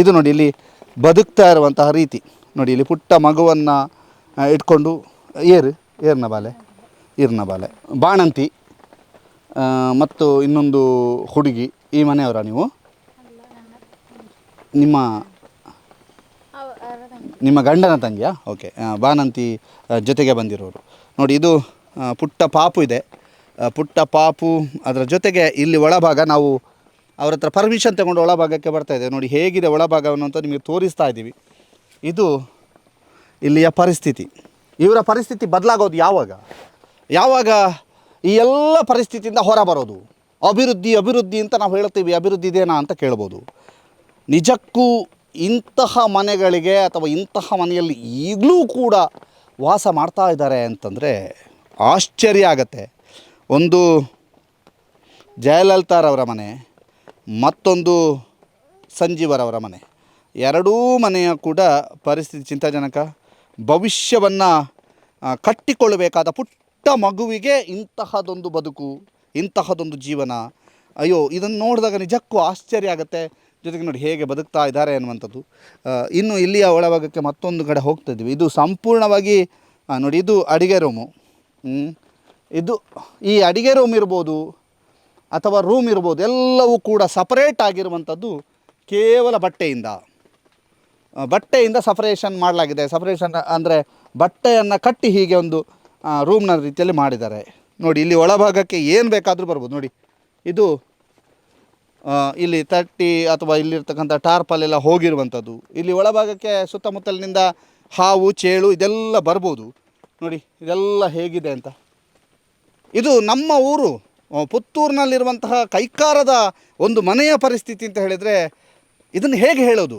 S1: ಇದು ನೋಡಿ, ಇಲ್ಲಿ ಬದುಕ್ತಾ ಇರುವಂತಹ ರೀತಿ ನೋಡಿ. ಇಲ್ಲಿ ಪುಟ್ಟ ಮಗುವನ್ನು ಇಟ್ಕೊಂಡು ಈರ್ನ ಬಾಲೆ ಬಾಣಂತಿ ಮತ್ತು ಇನ್ನೊಂದು ಹುಡುಗಿ. ಈ ಮನೆಯವರ ನೀವು? ನಿಮ್ಮ ಗಂಡನ ತಂಗಿಯಾ? ಓಕೆ. ಬಾಣಂತಿ ಜೊತೆಗೆ ಬಂದಿರೋರು ನೋಡಿ. ಇದು ಪುಟ್ಟ ಪಾಪು ಇದೆ. ಪುಟ್ಟ ಪಾಪು ಅದರ ಜೊತೆಗೆ ಇಲ್ಲಿ ಒಳಭಾಗ ನಾವು ಅವ್ರ ಹತ್ರ ಪರ್ಮಿಷನ್ ತಗೊಂಡು ಒಳಭಾಗಕ್ಕೆ ಬರ್ತಾಯಿದೆ ನೋಡಿ. ಹೇಗಿದೆ ಒಳಭಾಗವನ್ನು ಅಂತ ನಿಮಗೆ ತೋರಿಸ್ತಾ ಇದ್ದೀವಿ. ಇದು ಇಲ್ಲಿಯ ಪರಿಸ್ಥಿತಿ. ಇವರ ಪರಿಸ್ಥಿತಿ ಬದಲಾಗೋದು ಯಾವಾಗ ಈ ಎಲ್ಲ ಪರಿಸ್ಥಿತಿಯಿಂದ ಹೊರ ಬರೋದು? ಅಭಿವೃದ್ಧಿ ಅಂತ ನಾವು ಹೇಳ್ತೀವಿ. ಅಭಿವೃದ್ಧಿ ಇದೇನಾ ಅಂತ ಕೇಳ್ಬೋದು. ನಿಜಕ್ಕೂ ಇಂತಹ ಮನೆಗಳಿಗೆ ಅಥವಾ ಇಂತಹ ಮನೆಯಲ್ಲಿ ಈಗಲೂ ಕೂಡ ವಾಸ ಮಾಡ್ತಾ ಇದ್ದಾರೆ ಅಂತಂದರೆ ಆಶ್ಚರ್ಯ ಆಗತ್ತೆ. ಒಂದು ಜಯಲಲಿತಾರವರ ಮನೆ, ಮತ್ತೊಂದು ಸಂಜೀವರವರ ಮನೆ. ಎರಡೂ ಮನೆಯ ಕೂಡ ಪರಿಸ್ಥಿತಿ ಚಿಂತಾಜನಕ. ಭವಿಷ್ಯವನ್ನು ಕಟ್ಟಿಕೊಳ್ಳಬೇಕಾದ ಪುಟ್ಟ ಮಗುವಿಗೆ ಇಂತಹದೊಂದು ಬದುಕು, ಇಂತಹದೊಂದು ಜೀವನ. ಅಯ್ಯೋ, ಇದನ್ನು ನೋಡಿದಾಗ ನಿಜಕ್ಕೂ ಆಶ್ಚರ್ಯ ಆಗುತ್ತೆ. ಜೊತೆಗೆ ನೋಡಿ ಹೇಗೆ ಬದುಕ್ತಾ ಇದ್ದಾರೆ ಅನ್ನುವಂಥದ್ದು. ಇನ್ನು ಇಲ್ಲಿಯ ಒಳಭಾಗಕ್ಕೆ ಮತ್ತೊಂದು ಕಡೆ ಹೋಗ್ತಾಯಿದ್ವಿ. ಇದು ಸಂಪೂರ್ಣವಾಗಿ ನೋಡಿ, ಇದು ಅಡುಗೆ ರೂಮು. ಇದು ಈ ಅಡುಗೆ ರೂಮ್ ಇರ್ಬೋದು ಅಥವಾ ರೂಮ್ ಇರ್ಬೋದು, ಎಲ್ಲವೂ ಕೂಡ ಸಪರೇಟ್ ಆಗಿರುವಂಥದ್ದು ಕೇವಲ ಬಟ್ಟೆಯಿಂದ ಸಪರೇಷನ್ ಮಾಡಲಾಗಿದೆ. ಸಪರೇಷನ್ ಅಂದರೆ ಬಟ್ಟೆಯನ್ನು ಕಟ್ಟಿ ಹೀಗೆ ಒಂದು ರೂಮ್ನ ರೀತಿಯಲ್ಲಿ ಮಾಡಿದ್ದಾರೆ ನೋಡಿ. ಇಲ್ಲಿ ಒಳಭಾಗಕ್ಕೆ ಏನು ಬೇಕಾದರೂ ಬರ್ಬೋದು ನೋಡಿ. ಇದು ಇಲ್ಲಿ ತಟ್ಟಿ ಅಥವಾ ಇಲ್ಲಿರ್ತಕ್ಕಂಥ ಟಾರ್ಪಲ್ಲೆಲ್ಲ ಹೋಗಿರುವಂಥದ್ದು. ಇಲ್ಲಿ ಒಳಭಾಗಕ್ಕೆ ಸುತ್ತಮುತ್ತಲಿನಿಂದ ಹಾವು ಚೇಳು ಇದೆಲ್ಲ ಬರ್ಬೋದು ನೋಡಿ. ಇದೆಲ್ಲ ಹೇಗಿದೆ ಅಂತ. ಇದು ನಮ್ಮ ಊರು ಪುತ್ತೂರಿನಲ್ಲಿರುವಂತಹ ಕೈಕಾರದ ಒಂದು ಮನೆಯ ಪರಿಸ್ಥಿತಿ ಅಂತ ಹೇಳಿದರೆ ಇದನ್ನು ಹೇಗೆ ಹೇಳೋದು?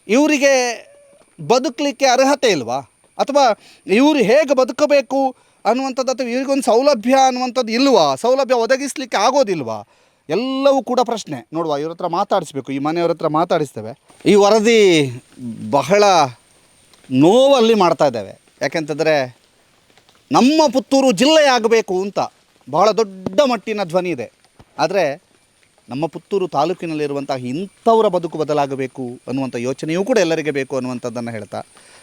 S1: ಇವರಿಗೆ ಬದುಕಲಿಕ್ಕೆ ಅರ್ಹತೆ ಇಲ್ವಾ? ಅಥವಾ ಇವರು ಹೇಗೆ ಬದುಕಬೇಕು ಅನ್ನುವಂಥದ್ದು, ಅಥವಾ ಇವರಿಗೊಂದು ಸೌಲಭ್ಯ ಅನ್ನುವಂಥದ್ದು ಇಲ್ವಾ? ಸೌಲಭ್ಯ ಒದಗಿಸಲಿಕ್ಕೆ ಆಗೋದಿಲ್ವಾ? ಎಲ್ಲವೂ ಕೂಡ ಪ್ರಶ್ನೆ. ನೋಡುವ, ಇವ್ರ ಹತ್ರ ಮಾತಾಡಿಸ್ಬೇಕು, ಈ ಮನೆಯವ್ರ ಹತ್ರ ಮಾತಾಡಿಸ್ತೇವೆ. ಈ ವರದಿ ಬಹಳ ನೋವಲ್ಲಿ ಮಾಡ್ತಾ ಇದ್ದೇವೆ. ಯಾಕೆಂತಂದರೆ ನಮ್ಮ ಪುತ್ತೂರು ಜಿಲ್ಲೆಯಾಗಬೇಕು ಅಂತ ಬಹಳ ದೊಡ್ಡ ಮಟ್ಟಿನ ಧ್ವನಿ ಇದೆ. ಆದರೆ ನಮ್ಮ ಪುತ್ತೂರು ತಾಲೂಕಿನಲ್ಲಿರುವಂತಹ ಇಂಥವರ ಬದುಕು ಬದಲಾಗಬೇಕು ಅನ್ನುವಂಥ ಯೋಚನೆಯೂ ಕೂಡ ಎಲ್ಲರಿಗೆ ಬೇಕು ಅನ್ನುವಂಥದ್ದನ್ನು ಹೇಳ್ತಾ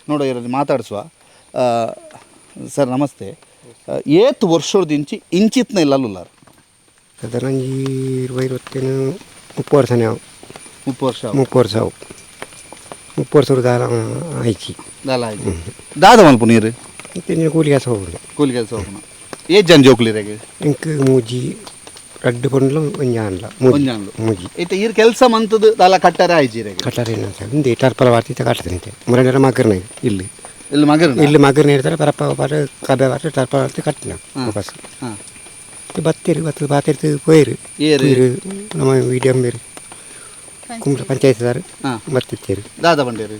S1: ನೋಡೋ ಇವರಲ್ಲಿ ಮಾತಾಡಿಸುವ. ಸರ್ ನಮಸ್ತೆ. ಏತ್ ವರ್ಷದಿಂಚಿ ಇಂಚಿತ್ನ ಇಲ್ಲಲ್ಲಾರು
S3: ಸಾಧಾರಣ 20-30 ವರ್ಷ. 30 ವರ್ಷ ಆಯ್ತು.
S1: ದಾದ ಮಲ್ಪು ನೀರು
S3: ಕೂಲಿ ಕೆಲಸ ಹೋಗುದು.
S1: ಏಜ್ ಜನ ಜೋಕ್ಲಿರಾಗೆ
S3: ಇಂಕ್ ಮೂಜಿ ರಡ್ಡು ಕೊಂಡ್ಲು ಒಂಜಾನ್ಲ ಮೂಜಿ
S1: ಐತೆ ಈರ್ ಕೆಲಸ ಮಂತದ ದಾಲ ಕಟ್ಟರೆ ಆಯ್ಜಿರಾಗೆ
S3: ಕಟ್ಟರೆ ಹಿಂದೆ ಟರ್ಪಲ ವಾರ್ತಿತ ಕಟ್ಟದಂತೆ ಮುರಂಡರ ಮಗರ್ನ ಇಲ್ಲಿ ಮಗರ್ನ ಇರ್ತಾರೆ ಪರಪ್ಪ ಪಾಟ ಕಬ್ಬೆ ಪಾಟ ಟರ್ಪಲ ವಾರ್ತಿ ಕಟ್ಟಿನ ವಾಪಸ್ ಬತ್ತಿರು ಬಾತಿರ್ತು ಪೋಯಿರು ನಮ್ಮ ಮೀಡಿಯಂ ಬೇರೆ ಕುಂಬ್ಳ ಪಂಚಾಯತ್ದಾರು ಬರ್ತಿತ್ತೇರು
S1: ದಾದ ಬಂಡೇರು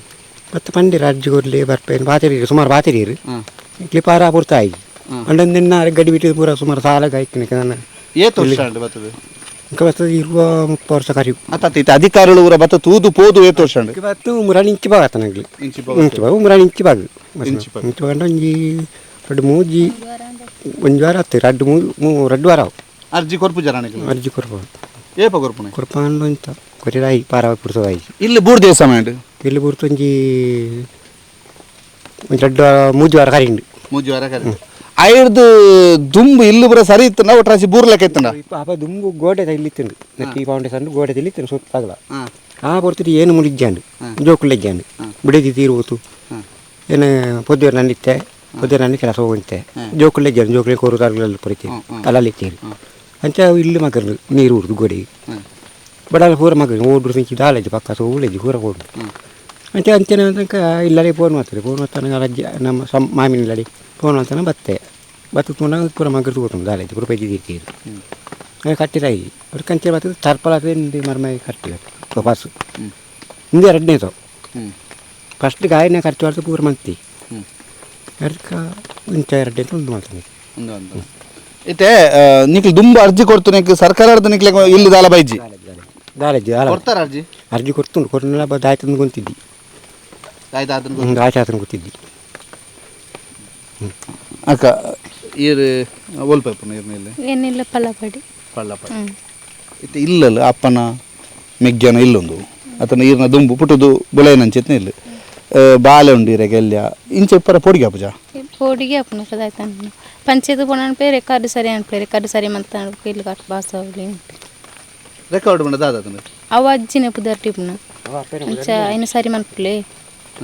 S3: ಮತ್ತು ಪಂಡಿರ ಅಜ್ಜಿ ಕೊಡ್ಲಿ ಬರ್ಪೇನು ಬಾತಿರೀರು ಸುಮಾರು ಬಾತಿರೀರು ಕ್ಲಿಪಾರ ಪೂರ್ತಾಯಿ ಅಂಡನ್ನ ಗಡಿ ಬಿಟ್ಟು ಪೂರ ಸುಮಾರು ಸಾಲ ಗಾಯ್ಕಿನ ನನ್ನ ಬರ್ತದೆ ಇರುವ 30 ವರ್ಷ ಕರಿವು
S1: ಅತ್ತ ಅಧಿಕಾರಿಗಳು ಊರ ಬತ್ತ ತೂದು ಪೋದು ಏತು ವರ್ಷ
S3: ಬತ್ತು ಮುರಾಣಿ ಇಂಚಿ ಬಾಗ ನನಗೆ ಮುರಾಣಿ ಇಂಚಿ ಬಾಗ ಇಂಚಿ ಬಾಗಂಡ ಒಂಜಿ ರಡ್ಡು ಮೂಜಿ ಒಂದು ವಾರ ಹತ್ತು ರಡ್ಡು ವಾರ
S1: ಅರ್ಜಿ ಕೊರ್ಪು ಜನ
S3: ಅರ್ಜಿ ಕೊರ್ಪು
S1: ಏಪ ಕೊರ್ಪುನೆ
S3: ಕೊರ್ಪಂಡು ಇಂತ ಕೊರಿರಾಯಿ ಪಾರ ಪುಡ್ಸೋದಾಯಿ
S1: ಇಲ್ಲಿ ಬೂರ್ ದಿವಸ ಮಾಡಿ
S3: ಇಲ್ಲಿ ಬೂರ್ತು ಒಂಜಿ ರಡ್ಡು ಮೂಜಿ ವಾರ ಕರಿಂಡು
S1: ಮೂಜಿ ವಾರ ಕರಿ ಐದು ದುಂಬು ಇಲ್ಲಿ ಬರೋ ಸರಿ ಇತ್ತು ನಾವು ಟ್ರಾಸಿ ಬೂರ್ ಲೆಕ್ಕ ಇತ್ತು
S3: ಪಾಪ ದುಂಬು ಗೋಡೆ ಇಲ್ಲಿತ್ತಂಡು ನಕ್ಕಿ ಫೌಂಡೇಶನ್ ಗೋಡೆ ಇಲ್ಲಿತ್ತು ಸುತ್ತಾಗಲ ಆ ಬರ್ತಿದ್ದು ಏನು ಮುಳಿಜ್ಜಾಂಡು ಜೋಕುಳಿಜ್ಜಾಂಡು ಬಿಡದಿ ತೀರುವುದು ಏನು ಪೊದ್ದುವರು ನನ್ನಿತ್ತೆ ಉದಯನಲ್ಲಿ ಕೆಲಸ ಹೋಗುತ್ತೆ ಜೋಕುಲೆ ಜೋಕುಲೆ ಕೋರುದಾರಗಳಲ್ಲಿ ಪಡಿತೀವಿ ಅಲ್ಲಿತ್ತೇರಿ ಅಂಚ ಇಲ್ಲಿ ಮಗರು ನೀರು ಉರ್ದು ಗೋಡೆಗೆ ಬಡಾಲ ಪೂರ ಮಗರು ಓಡ್ರು ಸಿಂಚಿ ದಾಲೇಜ್ ಪಕ್ಕ ಉಳಿಜಿ ಪೂರ ಓಡ್ರು ಅಂಚೆ ಅಂಚನೆ ತನಕ ಇಲ್ಲಡೆ ಫೋನ್ ಮಾಡ್ತಾರೆ ಫೋನ್ ಮಾಡ್ತಾನೆ ರಜ್ಜ ನಮ್ಮ ಮಾಮಿನ ಇಲ್ಲಡಿ ಫೋನ್ ಮಾಡ್ತಾನೆ ಬತ್ತೆ ಬತ್ತುಕೊಂಡ ಪೂರ ಮಗರು ತಗೋತಾನೆ ದಾಲೇಜ್ ಪೂರ ಪೈಜಿ ಇರ್ತೀರಿ ಕಟ್ಟಿರಾಯಿ ಅವ್ರು ಕಂಚೆ ಬರ್ತದೆ ತರ್ಪಲಾದ ಮರ್ಮೈ ಕಟ್ಟಿಲ್ಲ ಪಾಸು ಹಿಂದೆ ಎರಡನೇ ತಾವು ಫಸ್ಟ್ ಗಾಯನೇ ಖರ್ಚು ಮಾಡ್ತು ಪೂರ ಮಂತಿ ಅದಕ್ಕೆ ಇಂಚ ಎರಡನೇ ಒಂದು ಮಾಡ್ತಾನೆ
S1: ಇತ್ತೆ ನಿಕ್ಲಿ ದುಂಬ ಅರ್ಜಿ ಕೊಡ್ತು ನಿಕ್ಲಿ ಸರ್ಕಾರದ ನಿಕ್ಲಿ ಇಲ್ಲಿ ದಾಲ ಬೈಜಿ
S3: ದಾಲೇಜ್
S1: ಕೊಡ್ತಾರ ಅರ್ಜಿ
S3: ಅರ್ಜಿ ಕೊಡ್ತುಂಡು ಕೊಟ್ಟನೆಲ್ಲ ದಾಯ್ತಂದು ಕುಂತಿದ್ದಿ ದಾಯ್ತಾತನ ಕೂತಿದ್ದಿ
S1: ಅಕ್ಕ ಈರು ಒಲ್ಪೈಪು ನೀರಿನಲ್ಲಿ
S4: ಏನಿಲ್ಲ ಪಲ್ಲಪಡಿ
S1: ಪಳ್ಳಪಡಿ ಇತ್ತೆ ಇಲ್ಲಲ್ಲ ಅಪ್ಪನ ಮೆಗ್ಗನ ಇಲ್ಲೊಂದು ಆತನ ಈರಿನ ದುಂಬು ಪುಟುದು ಬುಲೆನಂಚಿತ್ನ ಇಲ್ಲ ಬಾಲೆ ಉಂಡಿರೆ ಗೆಲ್ಯ ಇಂಚೆ ಇಪ್ಪರ ಪೊಡಿಗೆ ಪೂಜಾ
S4: ಪೋಡಿಗೆ ಅಪ್ಪನ ಕದಾಯ್ತಾನ ಪಂಚಾಯತ್ ಪೋಣ ಪೇರೆ ಕಡು ಸರಿ ಅನ್ಪೇರೆ ಕಡು ಸರಿ ಮಂತ ಇಲ್ಲಿ ಕಟ್ ಬಾಸ ಅವಲಿ
S1: ರೆಕಾರ್ಡ್ ಮಾಡ ದಾದ
S4: ಅವ ಅಜ್ಜಿನ ಪುದರ್ಟಿ ಪುಣ ಅಂಚ ಐನು ಸರಿ ಮನ್ಪುಲೆ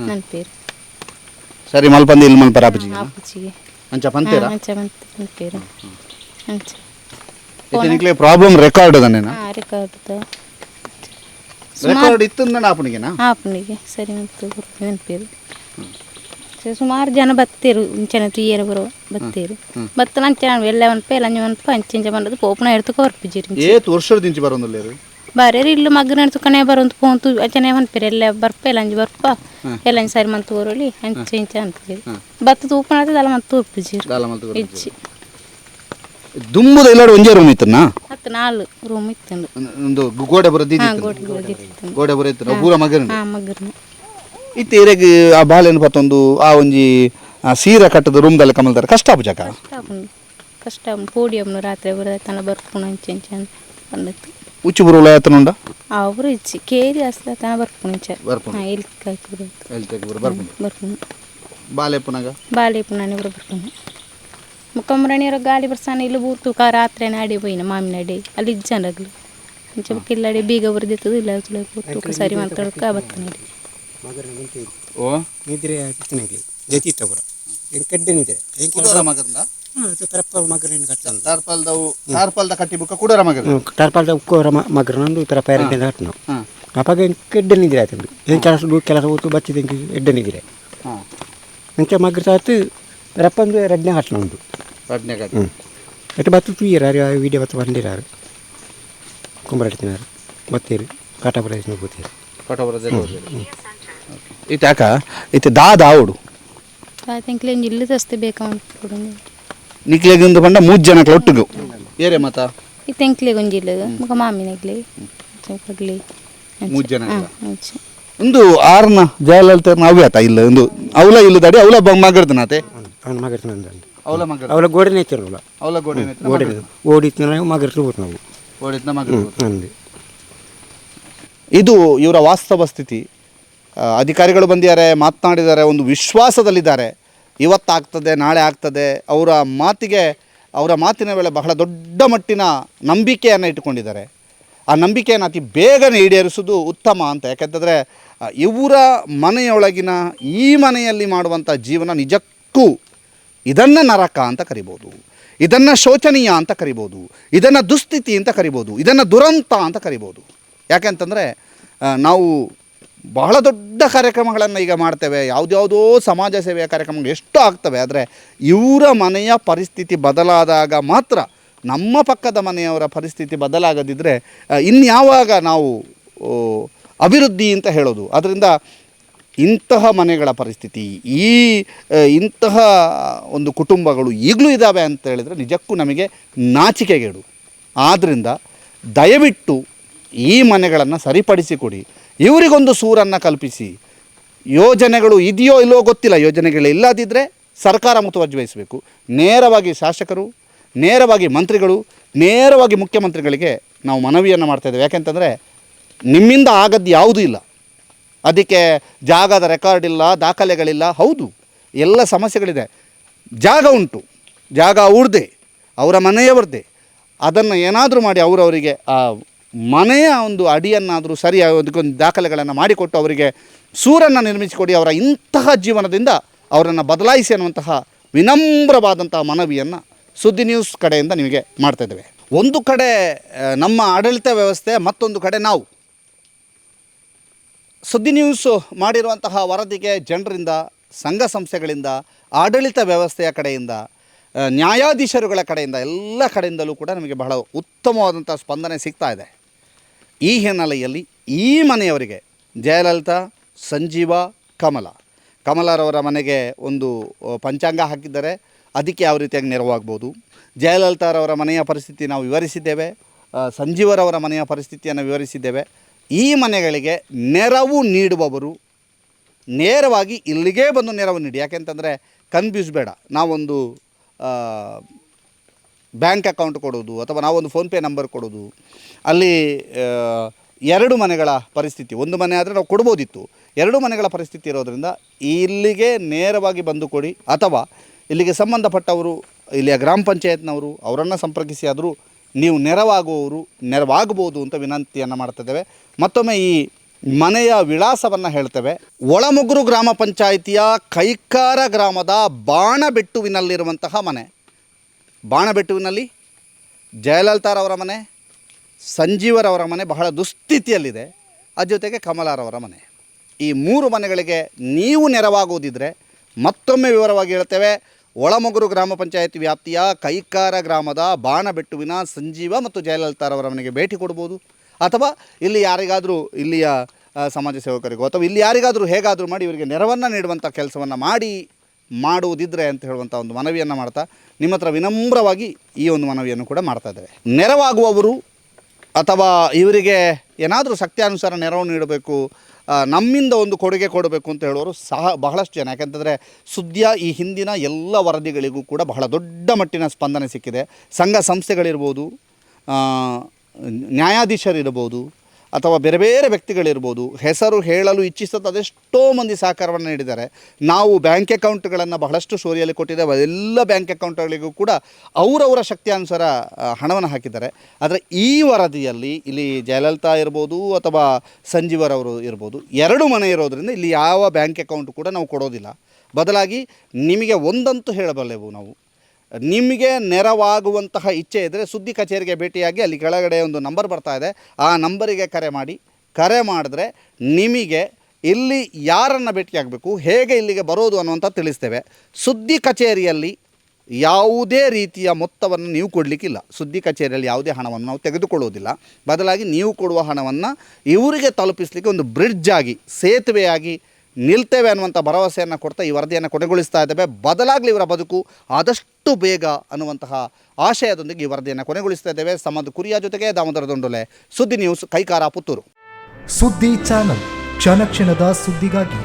S4: ನನ್ನ ಪೇರು
S1: ಸರಿ ಮಲ್ಪಂದಿ ಇಲ್ಲಿ ಮಲ್ಪರ ಆಪಜಿಗೆ
S4: ಆಪುಚಿಗೆ
S1: ಅಂಚ ಪಂತೇರ
S4: ಅಂಚ ನನ್ನ ಪೇರು ಅಂಚ
S1: ಇತ್ತೆ ನಿಕ್ಲೆ ಪ್ರಾಬ್ಲಮ್ ರೆಕಾರ್ಡ್ ಅದನ್ನೇನಾ
S4: ರೆಕಾರ್ಡ್
S1: ರೆಕಾರ್ಡ್ ಇತ್ತು ನನ್ನ ಆಪನಿಗೆನಾ
S4: ಆಪನಿಗೆ ಸರಿ ಮಂತು ನನ್ನ ಪೇರು ಸುಮಾರು ಜನ ಬತ್ತೇರು ಇಂಚನ ತುಯ್ಯರು ಬರೋ ಬತ್ತೇರು ಬತ್ತ ಅಂಚ ಎಲ್ಲ ಒನ್ಪೆ ಲಂಜ ಒನ್ಪ ಅಂಚಿಂಚ ಬಂದದ್ದು ಪೋಪನ ಎಡ್ತಕ ಹೊರ್ಪಿಜಿರಿ
S1: ಏತ್ ವರ್ಷದ ದಿಂಚಿ ಬರೋದಿಲ್ಲ
S4: ಬಾರೇರಿ ಇಲ್ಲು ಮಗ್ಗನ ಎಡ್ತಕನೆ ಬರೋಂತ ಪೋಂತು ಅಂಚನೆ ಒನ್ಪೇರು ಎಲ್ಲ ಬರ್ಪೆ ಲಂಜ ಬರ್ಪ ಎಲ್ಲ ಸರಿ ಮಂತು ಬರೋಲಿ ಅಂಚ ಇಂಚ ಅನ್ಪೇರು ಬತ್ತ ತೂಪನ ಅಲ್ಲ ಮಂತು ಹೊರ್ಪಿಜಿರಿ ಇಜ್ಜಿ
S1: ದುಂಬುದ ಎಲ್ಲಾಡು ಒಂಜೇ ರೂಮ್ ಇತ್ತನ್ನ
S4: ಹತ್ತು 4 ರೂಮ್ ಇತ್ತಂದು
S1: ಒಂದು ಗೋಡೆ ಬರದಿ ಗೋಡೆ ಬರ ಇತ್ತು ಪೂರ ಮಗನ
S4: ಮಗ್ಗರ್ನ
S1: ಇತ್ತು ಇರೆಗ್ ಆ ಬಾಲೆನ ಪತ್ತೊಂದು ಆ ಒಂಜಿ ಸೀರೆ ಕಟ್ಟದ ರೂಮ್ದಲ್ಲಿ ಕಮಲ್ದಾರ ಕಷ್ಟ ಆಪುಜಕ
S4: ಕಷ್ಟ ಪೋಡಿ ಅವನು ರಾತ್ರಿ ಬರತನ ಬರ್ಪುಣ ಇಂಚ ಇಂಚ ಬಂದತ್ತು
S1: ಉಚ್ಚು ಬರುಳ ಆತನುಂಡ
S4: ಅವರು ಇಚ್ಚಿ ಕೇರಿ ಹಸ್ತನ ಬರ್ಪುಣ ಇಂಚ ಇಲ್ಲಿ ಬರ್ಪುಣ
S1: ಬಾಲೆ ಪುನಗ
S4: ಬಾಳೆ ಪುನಾನೆ ಬರ್ಪುಣ ಮುಖಮರಣಿಯರ ಗಾಡಿ ಬರ್ಸಾನ ಇಲ್ಲಿ ಬೂರ್ತು ರಾತ್ರಿ ಅಡಿ ಹೋಯ್ನ ಮಾಮಿನ ಅಡಿ ಅಲ್ಲಿ ಇಜ್ಜನಗ್ಲಿ ಇಂಚ ಕಿಲ್ಲಡಿ ಬೀಗ ಬರ್ದಿತ್ತದು ಇಲ್ಲ ಬೂರ್ತು ಸರಿ ಮಾತಾಡೋಕೆ ಬತ್ತಾನೆ
S1: ಓ
S3: ನಿದ್ರೆ ಕಿತ್ತನೆಗೆ ಜತಿ ತಗೋರ ಏನು ಕಡ್ಡೆನಿದೆ
S1: ಕುಡರ ಮಗರಿಂದ
S3: ಪರಪ್ಪ ಮಗರೇನು ಕಟ್ಟ
S1: ಟಾರ್ಪಲ್ದ ಕಟ್ಟಿ ಬುಕ್ಕ ಕುಡರ ಮಗರ
S3: ಟಾರ್ಪಲ್ದ ಉಕ್ಕೋರ ಮಗರನೊಂದು ತರ ಪೇರೆಂಟ್ ಹಟ್ನು ಅಪ್ಪಾಗ ಕೆಡ್ಡನಿದ್ರೆ ಆಯ್ತು ಏನು ಕೆಲಸ ಹೋತು ಬಚ್ಚಿದ ಎಡ್ಡನಿದ್ರೆ ಅಂಚೆ ಮಗ್ರ ಸಾತು ಪರಪ್ಪಂದು ರಡ್ನೆ ಹಟ್ನೊಂದು ಎಟ್ಟು ಬತ್ತು ತೂಯರು ವೀಡಿಯೋ ಬತ್ತು ಬಂದಿರಾರು ಕುಂಬರಡ್ತಿನಾರು ಬತ್ತೀರು ಕಾಟಾಪುರ ಗೊತ್ತೀರು
S1: ಇತ್ತು ಯಾಕ ಇತ್ತು ದಾದ ಆವಡು
S4: ತಿಂಕ್ಲೇನು ಇಲ್ಲಿ ತಸ್ತೆ ಬೇಕಾ
S1: ನಿಕ್ಲೆಗಿಂದು ಬಂಡ 3 ಜನಕ್ಕೆ ಒಟ್ಟಿಗೂ ಏರೆ ಮತ
S4: ಈ ತಿಂಕ್ಲೆ ಗೊಂಜಿಲ್ಲ ಮುಖ ಮಾಮಿನಗ್ಲಿ ಚೌಕಗ್ಲಿ
S1: 3 ಜನ ಒಂದು ಆರ್ನ ಜಯಲಲಿತ ಅವೇ ಆತ ಇಲ್ಲ ಒಂದು ಅವಲ ಇಲ್ಲದಡಿ ಅವಲ ಮಗಡ್ದನಾತೆ
S3: ಅವನ ಮಗರ್ತ
S1: ಅವಲ ಮಗ
S3: ಅವಳ ಗೋಡೆನೇ ಇತ್ತಿರಲ್ಲ
S1: ಅವಲ
S3: ಗೋಡೆ ಓಡಿತ್ತು ನಾವು ಮಗರ್ತು ಹೋತ್ ನಾವು
S1: ಓಡಿತ್ನ ಮಗ
S3: ಅಂದೆ
S1: ಇದು ಇವರ ವಾಸ್ತವ ಸ್ಥಿತಿ. ಅಧಿಕಾರಿಗಳು ಬಂದಿದ್ದಾರೆ, ಮಾತನಾಡಿದ್ದಾರೆ, ಒಂದು ವಿಶ್ವಾಸದಲ್ಲಿದ್ದಾರೆ. ಇವತ್ತಾಗ್ತದೆ, ನಾಳೆ ಆಗ್ತದೆ. ಅವರ ಮಾತಿನ ವೇಳೆ ಬಹಳ ದೊಡ್ಡ ಮಟ್ಟಿನ ನಂಬಿಕೆಯನ್ನು ಇಟ್ಟುಕೊಂಡಿದ್ದಾರೆ. ಆ ನம்பிಕೆಯನ್ನು ಅತಿ ಬೇಗನೆ ಈಡೇರಿಸೋದು ಉತ್ತಮ ಅಂತ. ಯಾಕೆಂತಂದರೆ ಇವರ ಮನೆಯೊಳಗಿನ ಈ ಮನೆಯಲ್ಲಿ ಮಾಡುವಂಥ ಜೀವನ ನಿಜಕ್ಕೂ ಇದನ್ನು ನರಕ ಅಂತ ಕರಿಬೋದು, ಇದನ್ನು ಶೋಚನೀಯ ಅಂತ ಕರಿಬೋದು, ಇದನ್ನು ದುಸ್ಥಿತಿ ಅಂತ ಕರಿಬೋದು, ಇದನ್ನು ದುರಂತ ಅಂತ ಕರಿಬೋದು. ಯಾಕೆಂತಂದರೆ ನಾವು ಬಹಳ ದೊಡ್ಡ ಕಾರ್ಯಕ್ರಮಗಳನ್ನು ಈಗ ಮಾಡ್ತೇವೆ, ಯಾವುದ್ಯಾವುದೋ ಸಮಾಜ ಸೇವೆಯ ಕಾರ್ಯಕ್ರಮಗಳು ಎಷ್ಟು ಆಗ್ತವೆ. ಆದರೆ ಇವರ ಮನೆಯ ಪರಿಸ್ಥಿತಿ ಬದಲಾದಾಗ ಮಾತ್ರ ನಮ್ಮ ಪಕ್ಕದ ಮನೆಯವರ ಪರಿಸ್ಥಿತಿ ಬದಲಾಗದಿದ್ದರೆ ಇನ್ಯಾವಾಗ ನಾವು ಅಭಿವೃದ್ಧಿ ಅಂತ ಹೇಳೋದು. ಆದ್ದರಿಂದ ಇಂತಹ ಮನೆಗಳ ಪರಿಸ್ಥಿತಿ, ಇಂತಹ ಒಂದು ಕುಟುಂಬಗಳು ಈಗಲೂ ಇದ್ದಾವೆ ಅಂತ ಹೇಳಿದರೆ ನಿಜಕ್ಕೂ ನಮಗೆ ನಾಚಿಕೆಗೇಡು. ಆದ್ದರಿಂದ ದಯವಿಟ್ಟು ಈ ಮನೆಗಳನ್ನು ಸರಿಪಡಿಸಿಕೊಡಿ, ಇವರಿಗೊಂದು ಸೂರನ್ನು ಕಲ್ಪಿಸಿ. ಯೋಜನೆಗಳು ಇದೆಯೋ ಇಲ್ಲೋ ಗೊತ್ತಿಲ್ಲ, ಯೋಜನೆಗಳು ಇಲ್ಲದಿದ್ದರೆ ಸರ್ಕಾರ ಮುತುವರ್ಜಿ ವಹಿಸಬೇಕು. ನೇರವಾಗಿ ಶಾಸಕರು, ನೇರವಾಗಿ ಮಂತ್ರಿಗಳು, ನೇರವಾಗಿ ಮುಖ್ಯಮಂತ್ರಿಗಳಿಗೆ ನಾವು ಮನವಿಯನ್ನು ಮಾಡ್ತಾಯಿದ್ದೇವೆ. ಯಾಕೆಂತಂದರೆ ನಿಮ್ಮಿಂದ ಆಗದ್ದು ಯಾವುದೂ ಇಲ್ಲ. ಅದಕ್ಕೆ ಜಾಗದ ರೆಕಾರ್ಡ್ ಇಲ್ಲ, ದಾಖಲೆಗಳಿಲ್ಲ. ಹೌದು, ಎಲ್ಲ ಸಮಸ್ಯೆಗಳಿದೆ. ಜಾಗ ಉಂಟು, ಜಾಗ ಅವ್ರದ್ದೇ, ಅವರ ಮನೆಯವರದ್ದೇ. ಅದನ್ನು ಏನಾದರೂ ಮಾಡಿ ಅವರವರಿಗೆ ಆ ಮನೆಯ ಒಂದು ಅಡಿಯನ್ನಾದರೂ ಸರಿ ಅದಕ್ಕೊಂದು ದಾಖಲೆಗಳನ್ನು ಮಾಡಿಕೊಟ್ಟು ಅವರಿಗೆ ಸೂರನ್ನು ನಿರ್ಮಿಸಿಕೊಡಿ. ಅವರ ಇಂತಹ ಜೀವನದಿಂದ ಅವರನ್ನು ಬದಲಾಯಿಸಿ ಅನ್ನುವಂತಹ ವಿನಮ್ರವಾದಂಥ ಮನವಿಯನ್ನು ಸುದ್ದಿ ನ್ಯೂಸ್ ಕಡೆಯಿಂದ ನಿಮಗೆ ಮಾಡ್ತಾಯಿದ್ದೇವೆ. ಒಂದು ಕಡೆ ನಮ್ಮ ಆಡಳಿತ ವ್ಯವಸ್ಥೆ, ಮತ್ತೊಂದು ಕಡೆ ನಾವು. ಸುದ್ದಿ ನ್ಯೂಸ್ ಮಾಡಿರುವಂತಹ ವರದಿಗೆ ಜನರಿಂದ, ಸಂಘ ಸಂಸ್ಥೆಗಳಿಂದ, ಆಡಳಿತ ವ್ಯವಸ್ಥೆಯ ಕಡೆಯಿಂದ, ನ್ಯಾಯಾಧೀಶರುಗಳ ಕಡೆಯಿಂದ, ಎಲ್ಲ ಕಡೆಯಿಂದಲೂ ಕೂಡ ನಮಗೆ ಬಹಳ ಉತ್ತಮವಾದಂಥ ಸ್ಪಂದನೆ ಸಿಗ್ತಾ ಇದೆ. ಈ ಹಿನ್ನೆಲೆಯಲ್ಲಿ ಈ ಮನೆಯವರಿಗೆ ಜಯಲಲಿತಾ, ಸಂಜೀವ, ಕಮಲಾರವರ ಮನೆಗೆ ಒಂದು ಪಂಚಾಂಗ ಹಾಕಿದ್ದಾರೆ. ಅದಕ್ಕೆ ಯಾವ ರೀತಿಯಾಗಿ ನೆರವಾಗ್ಬೋದು. ಜಯಲಲಿತಾರವರ ಮನೆಯ ಪರಿಸ್ಥಿತಿ ನಾವು ವಿವರಿಸಿದ್ದೇವೆ, ಸಂಜೀವರವರ ಮನೆಯ ಪರಿಸ್ಥಿತಿಯನ್ನು ವಿವರಿಸಿದ್ದೇವೆ. ಈ ಮನೆಗಳಿಗೆ ನೆರವು ನೀಡುವವರು ನೇರವಾಗಿ ಇಲ್ಲಿಗೇ ಬಂದು ನೆರವು ನೀಡಿ. ಯಾಕೆಂತಂದರೆ ಕನ್ಫ್ಯೂಸ್ ಬೇಡ. ನಾವೊಂದು ಬ್ಯಾಂಕ್ ಅಕೌಂಟ್ ಕೊಡೋದು ಅಥವಾ ನಾವೊಂದು ಫೋನ್ಪೇ ನಂಬರ್ ಕೊಡೋದು, ಅಲ್ಲಿ 2 ಮನೆಗಳ ಪರಿಸ್ಥಿತಿ, ಒಂದು ಮನೆ ಆದರೆ ನಾವು ಕೊಡ್ಬೋದಿತ್ತು, 2 ಮನೆಗಳ ಪರಿಸ್ಥಿತಿ ಇರೋದರಿಂದ ಇಲ್ಲಿಗೆ ನೇರವಾಗಿ ಬಂದು ಕೊಡಿ, ಅಥವಾ ಇಲ್ಲಿಗೆ ಸಂಬಂಧಪಟ್ಟವರು, ಇಲ್ಲಿಯ ಗ್ರಾಮ ಪಂಚಾಯತ್ನವರು, ಅವರನ್ನು ಸಂಪರ್ಕಿಸಿ ಆದರೂ ನೀವು ನೆರವಾಗಬಹುದು ಅಂತ ವಿನಂತಿಯನ್ನು ಮಾಡ್ತಿದ್ದೇವೆ. ಮತ್ತೊಮ್ಮೆ ಈ ಮನೆಯ ವಿಳಾಸವನ್ನು ಹೇಳ್ತೇವೆ. ಒಳಮೊಗ್ರು ಗ್ರಾಮ ಪಂಚಾಯಿತಿಯ ಕೈಕಾರ ಗ್ರಾಮದ ಬಾಣಬೆಟ್ಟುವಿನಲ್ಲಿರುವಂತಹ ಮನೆ. ಬಾಣಬೆಟ್ಟುವಿನಲ್ಲಿ ಜಯಲಲಿತಾರವರ ಮನೆ, ಸಂಜೀವರವರ ಮನೆ ಬಹಳ ದುಸ್ಥಿತಿಯಲ್ಲಿದೆ. ಅದ್ರ ಜೊತೆಗೆ ಕಮಲಾರವರ ಮನೆ. ಈ 3 ಮನೆಗಳಿಗೆ ನೀವು ನೆರವಾಗುವುದಿದ್ದರೆ ಮತ್ತೊಮ್ಮೆ ವಿವರವಾಗಿ ಹೇಳ್ತೇವೆ. ಒಳಮೊಗ್ರು ಗ್ರಾಮ ಪಂಚಾಯತಿ ವ್ಯಾಪ್ತಿಯ ಕೈಕಾರ ಗ್ರಾಮದ ಬಾಣಬೆಟ್ಟುವಿನ ಸಂಜೀವ ಮತ್ತು ಜಯಲಲಿತಾರವರ ಮನೆಗೆ ಭೇಟಿ ಕೊಡ್ಬೋದು, ಅಥವಾ ಇಲ್ಲಿ ಯಾರಿಗಾದರೂ, ಇಲ್ಲಿಯ ಸಮಾಜ ಸೇವಕರಿಗೋ ಅಥವಾ ಇಲ್ಲಿ ಯಾರಿಗಾದರೂ ಹೇಗಾದರೂ ಮಾಡಿ ಇವರಿಗೆ ನೆರವನ್ನು ನೀಡುವಂಥ ಕೆಲಸವನ್ನು ಮಾಡುವುದಿದ್ರೆ ಅಂತ ಹೇಳುವಂಥ ಒಂದು ಮನವಿಯನ್ನು ಮಾಡ್ತಾ ನಿಮ್ಮ ಹತ್ರ ವಿನಮ್ರವಾಗಿ ಈ ಒಂದು ಮನವಿಯನ್ನು ಕೂಡ ಮಾಡ್ತಾ ಇದ್ದೇವೆ. ನೆರವಾಗುವವರು ಅಥವಾ ಇವರಿಗೆ ಏನಾದರೂ ಶಕ್ತಿಯಾನುಸಾರ ನೆರವು ನೀಡಬೇಕು, ನಮ್ಮಿಂದ ಒಂದು ಕೊಡುಗೆ ಕೊಡಬೇಕು ಅಂತ ಹೇಳೋರು ಸಹ ಬಹಳಷ್ಟು ಜನ. ಯಾಕೆಂತಂದರೆ ಸುದ್ದಿಯ ಈ ಹಿಂದಿನ ಎಲ್ಲ ವರದಿಗಳಿಗೂ ಕೂಡ ಬಹಳ ದೊಡ್ಡ ಮಟ್ಟಿನ ಸ್ಪಂದನೆ ಸಿಕ್ಕಿದೆ. ಸಂಘ ಸಂಸ್ಥೆಗಳಿರ್ಬೋದು, ನ್ಯಾಯಾಧೀಶರಿರ್ಬೋದು, ಅಥವಾ ಬೇರೆ ಬೇರೆ ವ್ಯಕ್ತಿಗಳಿರ್ಬೋದು, ಹೆಸರು ಹೇಳಲು ಇಚ್ಛಿಸದ ಅದೆಷ್ಟೋ ಮಂದಿ ಸಹಕಾರವನ್ನು ನೀಡಿದ್ದಾರೆ. ನಾವು ಬ್ಯಾಂಕ್ ಅಕೌಂಟ್ಗಳನ್ನು ಬಹಳಷ್ಟು ಸ್ಟೋರಿಯಲ್ಲಿ ಕೊಟ್ಟಿದ್ದೇವೆ. ಎಲ್ಲ ಬ್ಯಾಂಕ್ ಅಕೌಂಟ್ಗಳಿಗೂ ಕೂಡ ಅವರವರ ಶಕ್ತಿಯಾನುಸಾರ ಹಣವನ್ನು ಹಾಕಿದ್ದಾರೆ. ಆದರೆ ಈ ವರದಿಯಲ್ಲಿ ಇಲ್ಲಿ ಜಯಲಲಿತಾ ಇರ್ಬೋದು ಅಥವಾ ಸಂಜೀವರವರು ಇರ್ಬೋದು, 2 ಮನೆ ಇರೋದರಿಂದ ಇಲ್ಲಿ ಯಾವ ಬ್ಯಾಂಕ್ ಅಕೌಂಟ್ ಕೂಡ ನಾವು ಕೊಡೋದಿಲ್ಲ. ಬದಲಾಗಿ ನಿಮಗೆ ಒಂದಂತೂ ಹೇಳಬಲ್ಲೆವು ನಾವು, ನಿಮಗೆ ನೆರವಾಗುವಂತಹ ಇಚ್ಛೆ ಇದ್ದರೆ ಸುದ್ದಿ ಕಚೇರಿಗೆ ಭೇಟಿಯಾಗಿ ಅಲ್ಲಿ ಕೆಳಗಡೆ ಒಂದು ನಂಬರ್ ಬರ್ತಾ ಇದೆ, ಆ ನಂಬರಿಗೆ ಕರೆ ಮಾಡಿದ್ರೆ ನಿಮಗೆ ಇಲ್ಲಿ ಯಾರನ್ನು ಭೇಟಿಯಾಗಬೇಕು, ಹೇಗೆ ಇಲ್ಲಿಗೆ ಬರೋದು ಅನ್ನುವಂಥ ತಿಳಿಸ್ತೇವೆ. ಸುದ್ದಿ ಕಚೇರಿಯಲ್ಲಿ ಯಾವುದೇ ರೀತಿಯ ಮೊತ್ತವನ್ನು ನೀವು ಕೊಡಲಿಕ್ಕಿಲ್ಲ. ಸುದ್ದಿ ಕಚೇರಿಯಲ್ಲಿ ಯಾವುದೇ ಹಣವನ್ನು ನಾವು ತೆಗೆದುಕೊಳ್ಳುವುದಿಲ್ಲ. ಬದಲಾಗಿ ನೀವು ಕೊಡುವ ಹಣವನ್ನು ಇವರಿಗೆ ತಲುಪಿಸಲಿಕ್ಕೆ ಒಂದು ಬ್ರಿಡ್ಜ್ ಆಗಿ, ಸೇತುವೆಯಾಗಿ ನಿಲ್ತೇವೆ ಅನ್ನುವಂಥ ಭರವಸೆಯನ್ನು ಕೊಡ್ತಾ ಈ ವರದಿಯನ್ನು ಕೊನೆಗೊಳಿಸ್ತಾ ಇದ್ದೇವೆ. ಬದಲಾಗಲಿ ಇವರ ಬದುಕು ಆದಷ್ಟು ಬೇಗ ಅನ್ನುವಂತಹ ಆಶಯದೊಂದಿಗೆ ಈ ವರದಿಯನ್ನು ಕೊನೆಗೊಳಿಸ್ತಾ ಇದ್ದೇವೆ. ಸಮದ್ ಕುರಿಯ ಜೊತೆಗೆ ದಾಮೋದರ ದೊಂಡೊಲೆ, ಸುದ್ದಿ ನ್ಯೂಸ್, ಕೈಕಾರ, ಪುತ್ತೂರು.
S5: ಸುದ್ದಿ ಚಾನಲ್, ಕ್ಷಣ ಕ್ಷಣದ ಸುದ್ದಿಗಾಗಿ.